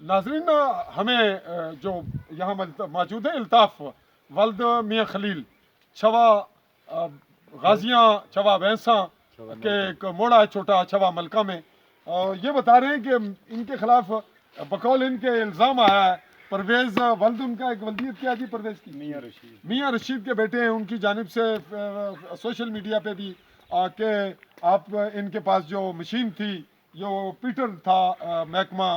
नाजरीन, हमें जो यहाँ मौजूद है अल्ताफ़ वल्द मियाँ खलील छवा गाजियाँ छवा भैंसा के एक मोड़ा है छोटा छवा मलका में, और ये बता रहे हैं कि इनके खिलाफ बकौल इनके इल्ज़ाम आया है। परवेज़ वल्द उनका एक वल्दियत क्या जी परवेज़ की? मियाँ रशीद के बेटे हैं। उनकी जानिब से सोशल मीडिया पे भी कि आप इनके पास जो मशीन थी, जो पीटर था महकमा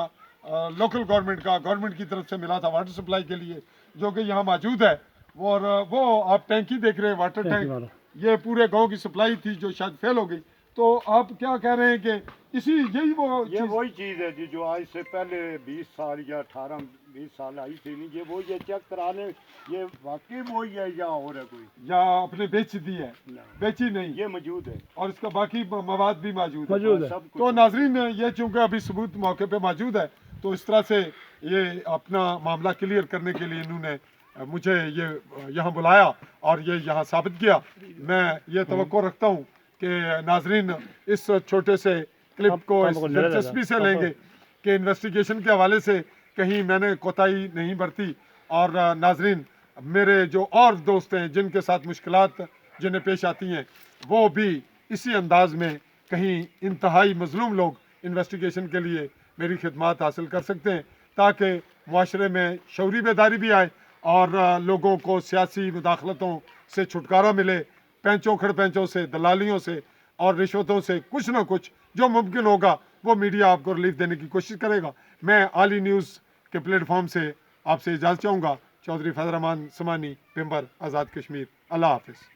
लोकल गवर्नमेंट का, गवर्नमेंट की तरफ से मिला था वाटर सप्लाई के लिए, जो कि यहाँ मौजूद है। और वो आप टैंकी देख रहे हैं, वाटर टैंक, ये पूरे गांव की सप्लाई थी जो शायद फेल हो गई। तो आप क्या कह रहे हैं कि इसी यही वही चीज़ है जी जो आज से पहले 20 साल या 18-20 साल आई थी नहीं, ये वो ये चेक कराने, ये वाकई वही है या और है कोई, या आपने बेच दी है? बेची नहीं, ये मौजूद है और इसका बाकी मवाद भी मौजूद है। सब तो नाजरीन, ये चूंकि अभी सबूत मौके पे मौजूद है, तो इस तरह से ये अपना मामला क्लियर करने के लिए इन्होंने मुझे ये यहाँ बुलाया और ये यहाँ साबित किया। मैं ये तवक्को रखता हूँ कि नाजरीन इस छोटे से क्लिप को इस दिलचस्पी से लेंगे कि इन्वेस्टिगेशन के हवाले से कहीं मैंने कोताही नहीं बरती। और नाजरीन, मेरे जो और दोस्त हैं जिनके साथ मुश्किलात जिन्हें पेश आती हैं, वो भी इसी अंदाज में कहीं इंतहाई मजलूम लोग इन्वेस्टिगेशन के लिए मेरी खिदमत हासिल कर सकते हैं, ताकि माशरे में शऊरी बेदारी भी आए और लोगों को सियासी मुदाखलतों से छुटकारा मिले, पैंचों खड़पैंचों से, दलालियों से और रिश्वतों से। कुछ ना कुछ जो मुमकिन होगा वो मीडिया आपको रिलीफ देने की कोशिश करेगा। मैं आली न्यूज़ के प्लेटफॉर्म से आपसे इजाज़त चाहूँगा। चौधरी फैज़ रहमान समानी, पिंबर, आज़ाद कश्मीर। अल्लाह हाफिज़।